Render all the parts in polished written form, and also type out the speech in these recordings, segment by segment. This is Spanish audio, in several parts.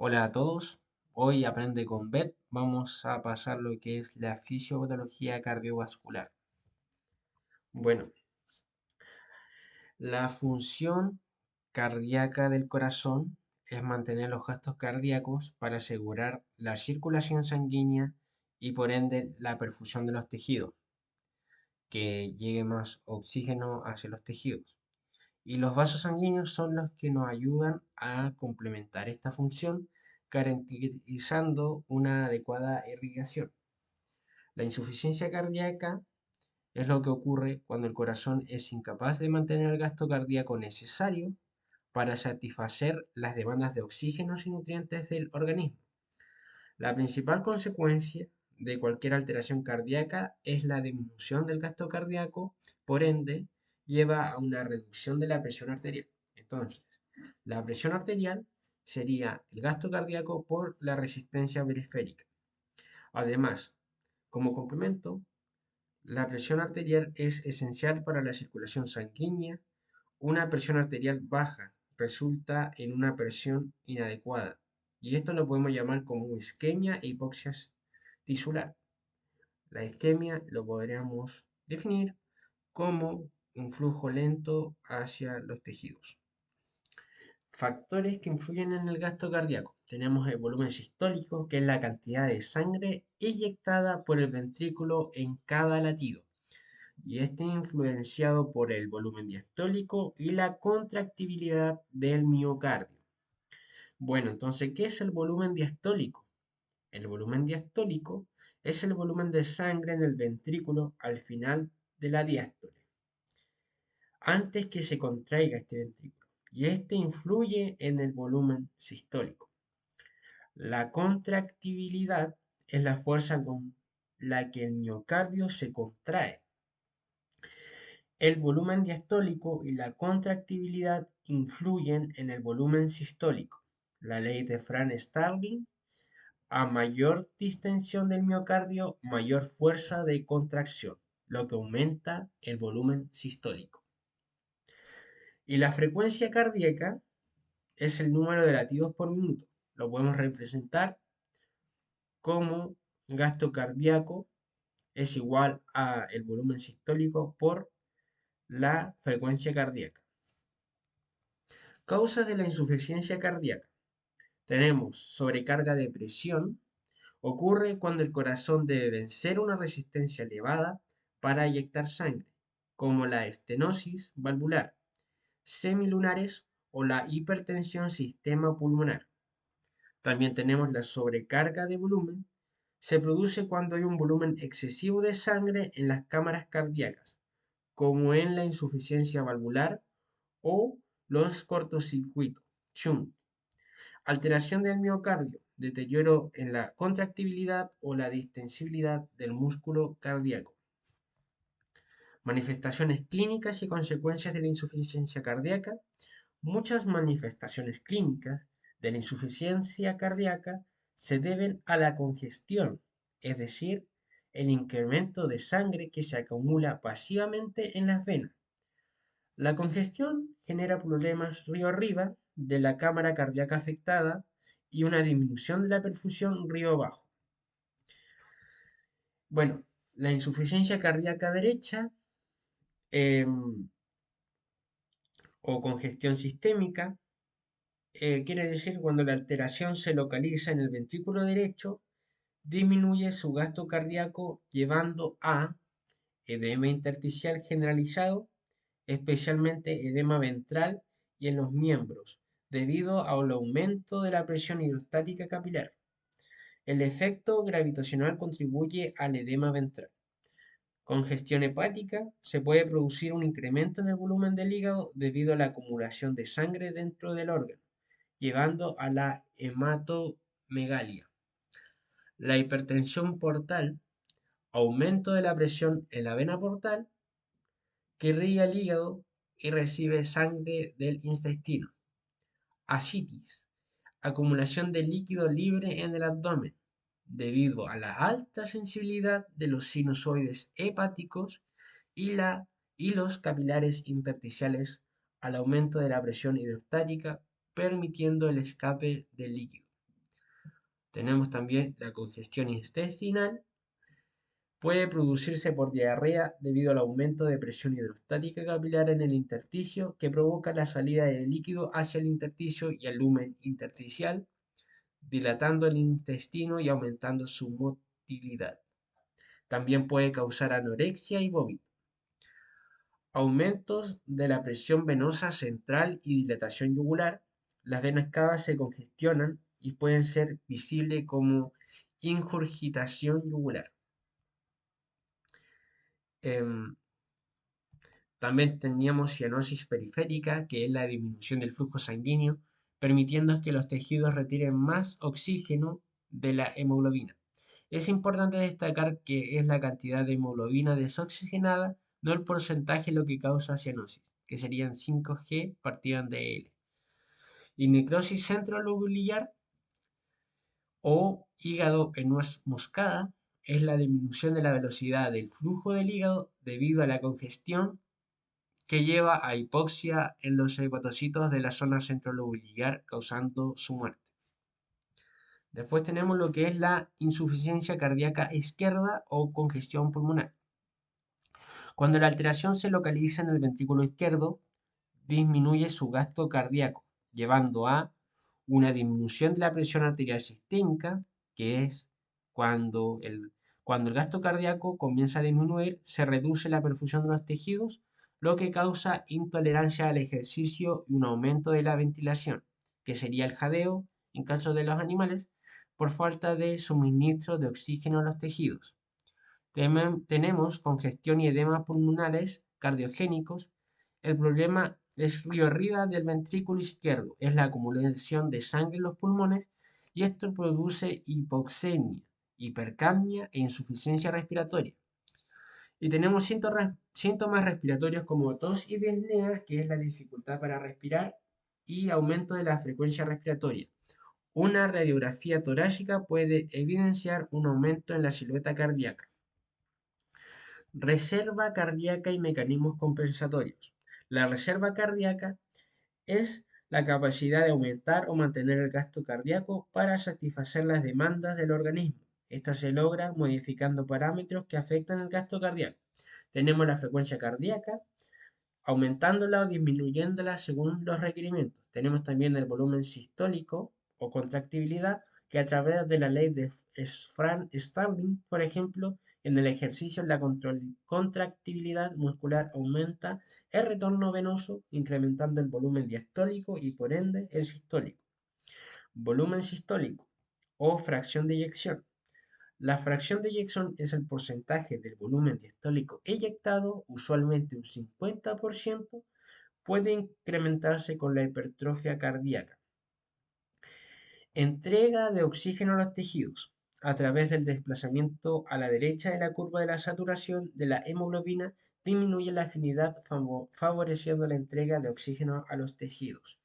Hola a todos, hoy Aprende con Bet vamos a pasar lo que es la fisiopatología cardiovascular. Bueno, la función cardíaca del corazón es mantener los gastos cardíacos para asegurar la circulación sanguínea y por ende la perfusión de los tejidos, que llegue más oxígeno hacia los tejidos. Y los vasos sanguíneos son los que nos ayudan a complementar esta función, garantizando una adecuada irrigación. La insuficiencia cardíaca es lo que ocurre cuando el corazón es incapaz de mantener el gasto cardíaco necesario para satisfacer las demandas de oxígeno y nutrientes del organismo. La principal consecuencia de cualquier alteración cardíaca es la disminución del gasto cardíaco, por ende, lleva a una reducción de la presión arterial. Entonces, la presión arterial sería el gasto cardíaco por la resistencia periférica. Además, como complemento, la presión arterial es esencial para la circulación sanguínea. Una presión arterial baja resulta en una presión inadecuada y esto lo podemos llamar como isquemia e hipoxia tisular. La isquemia lo podríamos definir como un flujo lento hacia los tejidos. Factores que influyen en el gasto cardíaco. Tenemos el volumen sistólico, que es la cantidad de sangre eyectada por el ventrículo en cada latido, y este influenciado por el volumen diastólico y la contractibilidad del miocardio. Bueno, entonces, ¿qué es el volumen diastólico? El volumen diastólico es el volumen de sangre en el ventrículo al final de la diástole, antes que se contraiga este ventrículo, y este influye en el volumen sistólico. La contractibilidad es la fuerza con la que el miocardio se contrae. El volumen diastólico y la contractibilidad influyen en el volumen sistólico. La ley de Frank-Starling: a mayor distensión del miocardio, mayor fuerza de contracción, lo que aumenta el volumen sistólico. Y la frecuencia cardíaca es el número de latidos por minuto. Lo podemos representar como gasto cardíaco es igual a el volumen sistólico por la frecuencia cardíaca. Causas de la insuficiencia cardíaca. Tenemos sobrecarga de presión. Ocurre cuando el corazón debe vencer una resistencia elevada para eyectar sangre, como la estenosis valvular, semilunares o la hipertensión sistema pulmonar. También tenemos la sobrecarga de volumen. Se produce cuando hay un volumen excesivo de sangre en las cámaras cardíacas, como en la insuficiencia valvular o los cortocircuitos, shunt. Alteración del miocardio, deterioro en la contractibilidad o la distensibilidad del músculo cardíaco. Manifestaciones clínicas y consecuencias de la insuficiencia cardíaca. Muchas manifestaciones clínicas de la insuficiencia cardíaca se deben a la congestión, es decir, el incremento de sangre que se acumula pasivamente en las venas. La congestión genera problemas río arriba de la cámara cardíaca afectada y una disminución de la perfusión río abajo. Bueno, la insuficiencia cardíaca derecha em, o congestión sistémica quiere decir cuando la alteración se localiza en el ventrículo derecho, disminuye su gasto cardíaco llevando a edema intersticial generalizado, especialmente edema ventral y en los miembros, debido al aumento de la presión hidrostática capilar. El efecto gravitacional contribuye al edema ventral. Congestión hepática: se puede producir un incremento en el volumen del hígado debido a la acumulación de sangre dentro del órgano, llevando a la hematomegalia. La hipertensión portal: aumento de la presión en la vena portal que irriga el hígado y recibe sangre del intestino. Ascitis: acumulación de líquido libre en el abdomen, debido a la alta sensibilidad de los sinusoides hepáticos y los capilares intersticiales al aumento de la presión hidrostática, permitiendo el escape del líquido. Tenemos también la congestión intestinal. Puede producirse por diarrea debido al aumento de presión hidrostática capilar en el intersticio que provoca la salida de líquido hacia el intersticio y el lumen intersticial, dilatando el intestino y aumentando su motilidad. También puede causar anorexia y vómito. Aumentos de la presión venosa central y dilatación yugular. Las venas cavas se congestionan y pueden ser visibles como ingurgitación yugular. Em, También teníamos cianosis periférica, que es la disminución del flujo sanguíneo, permitiendo que los tejidos retiren más oxígeno de la hemoglobina. Es importante destacar que es la cantidad de hemoglobina desoxigenada, no el porcentaje lo que causa cianosis, que serían 5G partido de L. Y necrosis centrolobular o hígado en nuez moscada es la disminución de la velocidad del flujo del hígado debido a la congestión que lleva a hipoxia en los hepatocitos de la zona centrolobular, causando su muerte. Después tenemos lo que es la insuficiencia cardíaca izquierda o congestión pulmonar. Cuando la alteración se localiza en el ventrículo izquierdo, disminuye su gasto cardíaco, llevando a una disminución de la presión arterial sistémica, que es cuando cuando el gasto cardíaco comienza a disminuir, se reduce la perfusión de los tejidos, lo que causa intolerancia al ejercicio y un aumento de la ventilación, que sería el jadeo en caso de los animales, por falta de suministro de oxígeno a los tejidos. Tenemos congestión y edemas pulmonares cardiogénicos. El problema es río arriba del ventrículo izquierdo, es la acumulación de sangre en los pulmones y esto produce hipoxemia, hipercapnia e insuficiencia respiratoria. Y tenemos síntomas respiratorios como tos y disnea, que es la dificultad para respirar, y aumento de la frecuencia respiratoria. Una radiografía torácica puede evidenciar un aumento en la silueta cardíaca. Reserva cardíaca y mecanismos compensatorios. La reserva cardíaca es la capacidad de aumentar o mantener el gasto cardíaco para satisfacer las demandas del organismo. Esta se logra modificando parámetros que afectan el gasto cardíaco. Tenemos la frecuencia cardíaca, aumentándola o disminuyéndola según los requerimientos. Tenemos también el volumen sistólico o contractibilidad, que a través de la ley de Frank-Starling, por ejemplo, en el ejercicio la contractibilidad muscular aumenta el retorno venoso, incrementando el volumen diastólico y por ende el sistólico. Volumen sistólico o fracción de eyección. La fracción de eyección es el porcentaje del volumen diastólico eyectado, usualmente un 50%, puede incrementarse con la hipertrofia cardíaca. Entrega de oxígeno a los tejidos. A través del desplazamiento a la derecha de la curva de la saturación de la hemoglobina, disminuye la afinidad favoreciendo la entrega de oxígeno a los tejidos.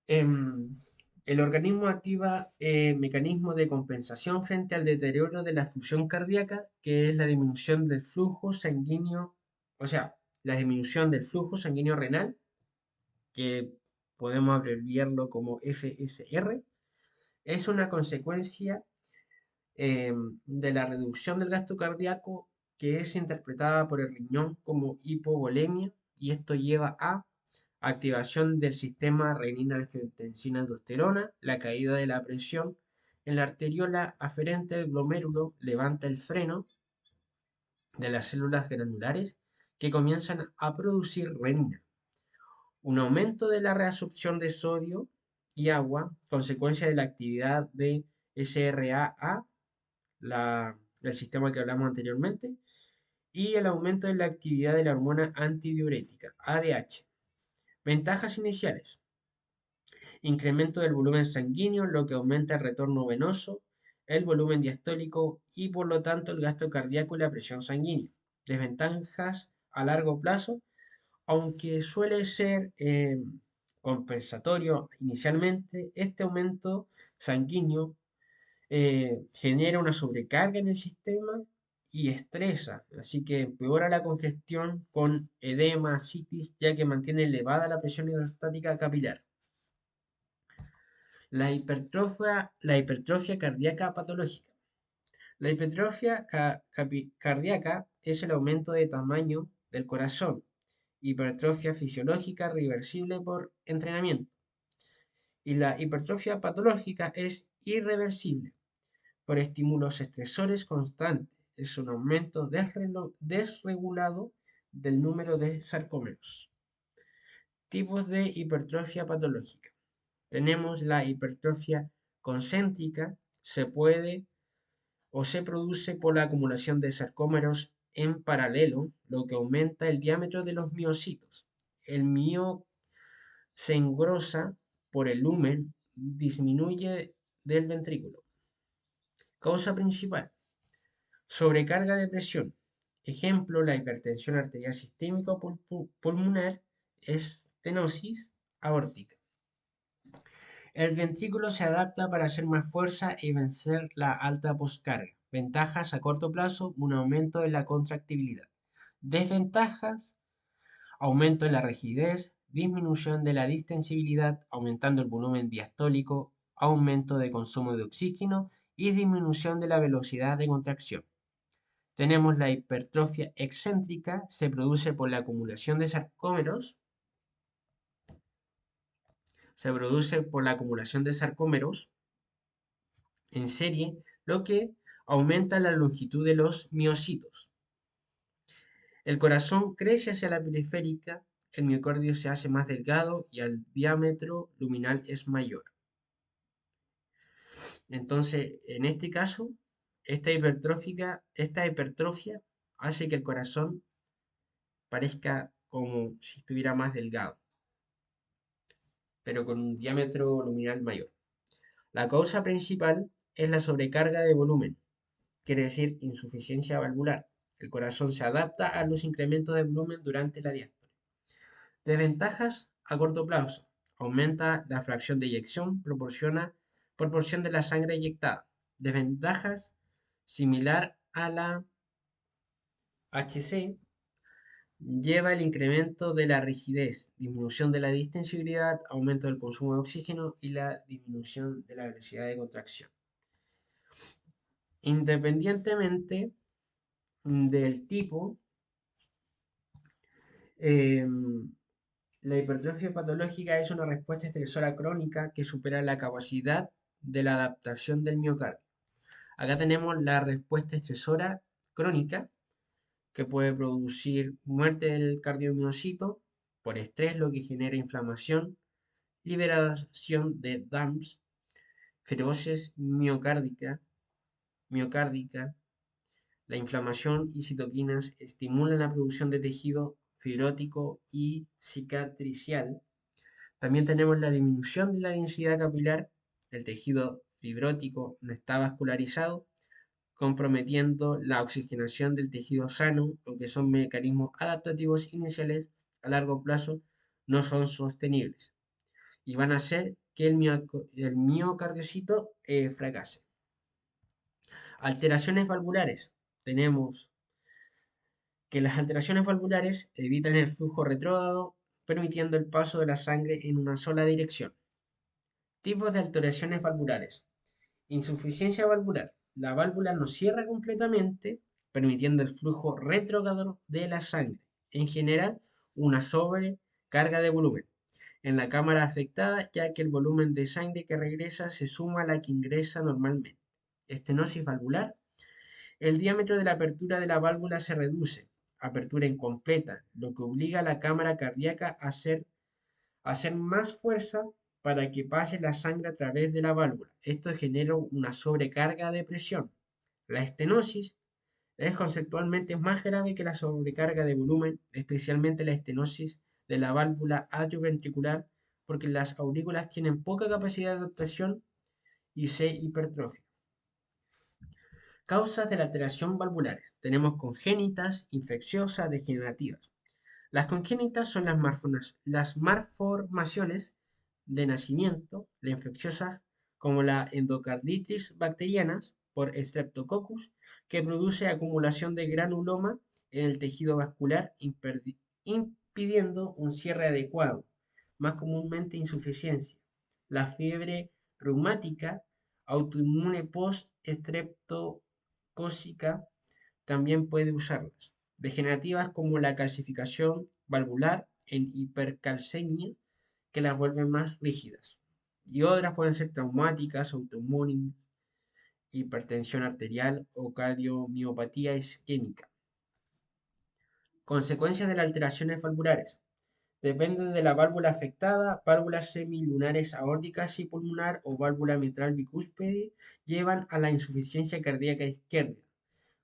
Em, el organismo activa mecanismos de compensación frente al deterioro de la función cardíaca, que es la disminución del flujo sanguíneo, o sea, la disminución del flujo sanguíneo renal, que podemos abreviarlo como FSR, es una consecuencia de la reducción del gasto cardíaco que es interpretada por el riñón como hipovolemia y esto lleva a activación del sistema renina-angiotensina-aldosterona, la caída de la presión en la arteriola aferente del glomérulo levanta el freno de las células granulares que comienzan a producir renina. Un aumento de la reabsorción de sodio y agua, consecuencia de la actividad de SRAA, el sistema que hablamos anteriormente, y el aumento de la actividad de la hormona antidiurética, ADH. Ventajas iniciales. Incremento del volumen sanguíneo, lo que aumenta el retorno venoso, el volumen diastólico y por lo tanto el gasto cardíaco y la presión sanguínea. Desventajas a largo plazo, aunque suele ser compensatorio inicialmente, este aumento sanguíneo genera una sobrecarga en el sistema y estresa, así que empeora la congestión con edema, citis, ya que mantiene elevada la presión hidrostática capilar. La hipertrofia cardíaca patológica. La hipertrofia cardíaca es el aumento de tamaño del corazón, hipertrofia fisiológica reversible por entrenamiento. Y la hipertrofia patológica es irreversible por estímulos estresores constantes. Es un aumento desregulado del número de sarcómeros. Tipos de hipertrofia patológica. Tenemos la hipertrofia concéntrica, se puede o se produce por la acumulación de sarcómeros en paralelo, lo que aumenta el diámetro de los miocitos. El mio se engrosa por el lumen, disminuye del ventrículo. Causa principal: sobrecarga de presión. Ejemplo, la hipertensión arterial sistémica pulmonar, estenosis aórtica. El ventrículo se adapta para hacer más fuerza y vencer la alta poscarga. Ventajas a corto plazo: un aumento en la contractibilidad. Desventajas: aumento en la rigidez, disminución de la distensibilidad, aumentando el volumen diastólico, aumento de consumo de oxígeno y disminución de la velocidad de contracción. Tenemos la hipertrofia excéntrica, se produce por la acumulación de sarcómeros en serie, lo que aumenta la longitud de los miocitos. El corazón crece hacia la periférica, el miocardio se hace más delgado y el diámetro luminal es mayor. Entonces, en este caso, esta hipertrofia hace que el corazón parezca como si estuviera más delgado, pero con un diámetro luminal mayor. La causa principal es la sobrecarga de volumen, quiere decir insuficiencia valvular. El corazón se adapta a los incrementos de volumen durante la diástole. Desventajas a corto plazo: aumenta la fracción de eyección, proporción de la sangre eyectada. Desventajas similar a la HC, lleva el incremento de la rigidez, disminución de la distensibilidad, aumento del consumo de oxígeno y la disminución de la velocidad de contracción. Independientemente del tipo, eh, la hipertrofia patológica es una respuesta estresora crónica que supera la capacidad de la adaptación del miocardio. Acá tenemos la respuesta estresora crónica, que puede producir muerte del cardiomiocito por estrés, lo que genera inflamación, liberación de DAMPs, fibrosis miocárdica. La inflamación y citoquinas estimulan la producción de tejido fibrótico y cicatricial. También tenemos la disminución de la densidad capilar. El tejido fibrótico no está vascularizado, comprometiendo la oxigenación del tejido sano, aunque son mecanismos adaptativos iniciales, a largo plazo no son sostenibles y van a hacer que el miocardiocito fracase. Alteraciones valvulares. Tenemos que las alteraciones valvulares evitan el flujo retrógrado, permitiendo el paso de la sangre en una sola dirección. Tipos de alteraciones valvulares. Insuficiencia valvular. La válvula no cierra completamente, permitiendo el flujo retrógrado de la sangre. En general, una sobrecarga de volumen en la cámara afectada, ya que el volumen de sangre que regresa se suma a la que ingresa normalmente. Estenosis valvular. El diámetro de la apertura de la válvula se reduce, apertura incompleta, lo que obliga a la cámara cardíaca a hacer más fuerza para que pase la sangre a través de la válvula. Esto genera una sobrecarga de presión. La estenosis es conceptualmente más grave que la sobrecarga de volumen, especialmente la estenosis de la válvula atrioventricular, porque las aurículas tienen poca capacidad de adaptación y se hipertrofian. Causas de la alteración valvulares. Tenemos congénitas, infecciosas, degenerativas. Las congénitas son las malformaciones de nacimiento, las infecciosas como la endocarditis bacterianas por Streptococcus, que produce acumulación de granuloma en el tejido vascular, impidiendo un cierre adecuado, más comúnmente insuficiencia. La fiebre reumática, autoinmune post-estreptocócica, también puede usarlas. Degenerativas como la calcificación valvular en hipercalcemia, que las vuelven más rígidas. Y otras pueden ser traumáticas, autoinmunes, hipertensión arterial o cardiomiopatía isquémica. Consecuencias de las alteraciones valvulares. Depende de la válvula afectada, válvulas semilunares aórticas y pulmonar o válvula mitral bicúspide llevan a la insuficiencia cardíaca izquierda,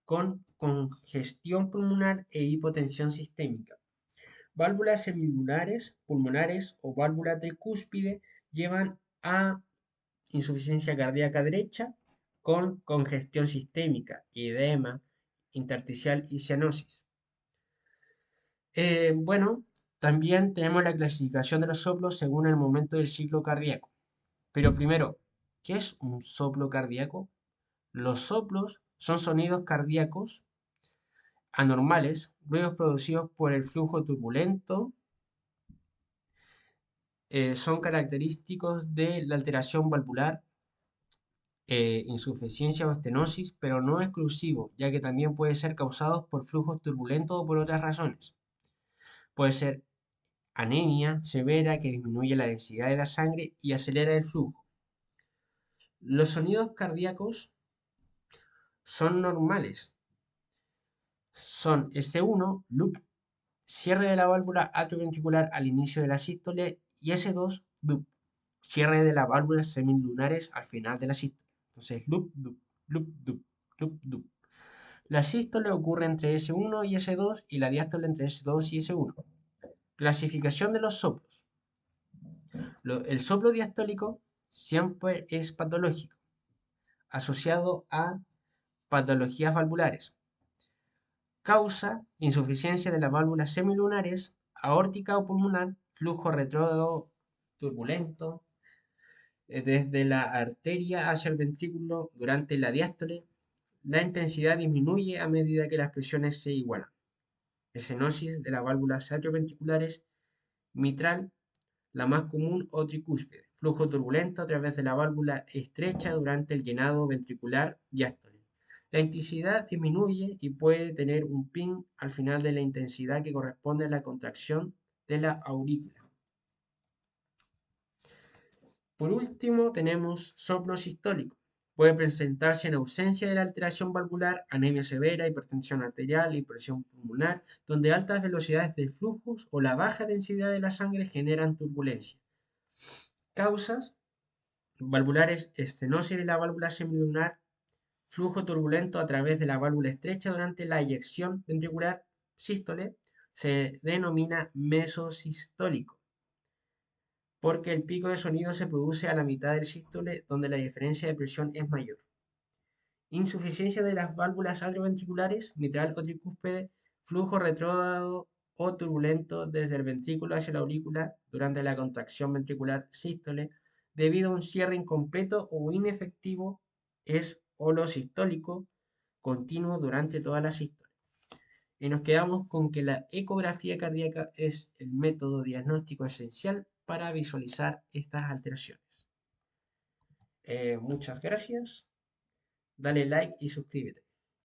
con congestión pulmonar e hipotensión sistémica. Válvulas semilunares, pulmonares o válvula tricúspide llevan a insuficiencia cardíaca derecha con congestión sistémica, edema intersticial y cianosis. Bueno, también tenemos la clasificación de los soplos según el momento del ciclo cardíaco. Pero primero, ¿qué es un soplo cardíaco? Los soplos son sonidos cardíacos anormales, ruidos producidos por el flujo turbulento, son característicos de la alteración valvular, insuficiencia o estenosis, pero no exclusivo, ya que también puede ser causados por flujos turbulentos o por otras razones. Puede ser anemia severa que disminuye la densidad de la sangre y acelera el flujo. Los sonidos cardíacos son normales. Son S1, loop, cierre de la válvula atrioventricular al inicio de la sístole, y S2, loop, cierre de las válvulas semilunares al final de la sístole. Entonces, loop, loop, loop, loop, loop, loop. La sístole ocurre entre S1 y S2 y la diástole entre S2 y S1. Clasificación de los soplos. El soplo diastólico siempre es patológico, asociado a patologías valvulares. Causa insuficiencia de las válvulas semilunares, aórtica o pulmonar, flujo retrógrado turbulento desde la arteria hacia el ventrículo durante la diástole. La intensidad disminuye a medida que las presiones se igualan. Estenosis de las válvulas atrioventriculares, mitral, la más común, o tricúspide. Flujo turbulento a través de la válvula estrecha durante el llenado ventricular diástole. La intensidad disminuye y puede tener un pin al final de la intensidad que corresponde a la contracción de la aurícula. Por último, tenemos soplo sistólico. Puede presentarse en ausencia de la alteración valvular, anemia severa, hipertensión arterial, hipertensión pulmonar, donde altas velocidades de flujos o la baja densidad de la sangre generan turbulencia. Causas valvulares: estenosis de la válvula semilunar, flujo turbulento a través de la válvula estrecha durante la eyección ventricular, sístole, se denomina mesosistólico, porque el pico de sonido se produce a la mitad del sístole, donde la diferencia de presión es mayor. Insuficiencia de las válvulas atrioventriculares, mitral o tricúspide, flujo retrógrado o turbulento desde el ventrículo hacia la aurícula durante la contracción ventricular sístole, debido a un cierre incompleto o inefectivo, es holosistólico continuo durante toda la sístole. Y nos quedamos con que la ecografía cardíaca es el método diagnóstico esencial para visualizar estas alteraciones. Muchas gracias. Dale like y suscríbete.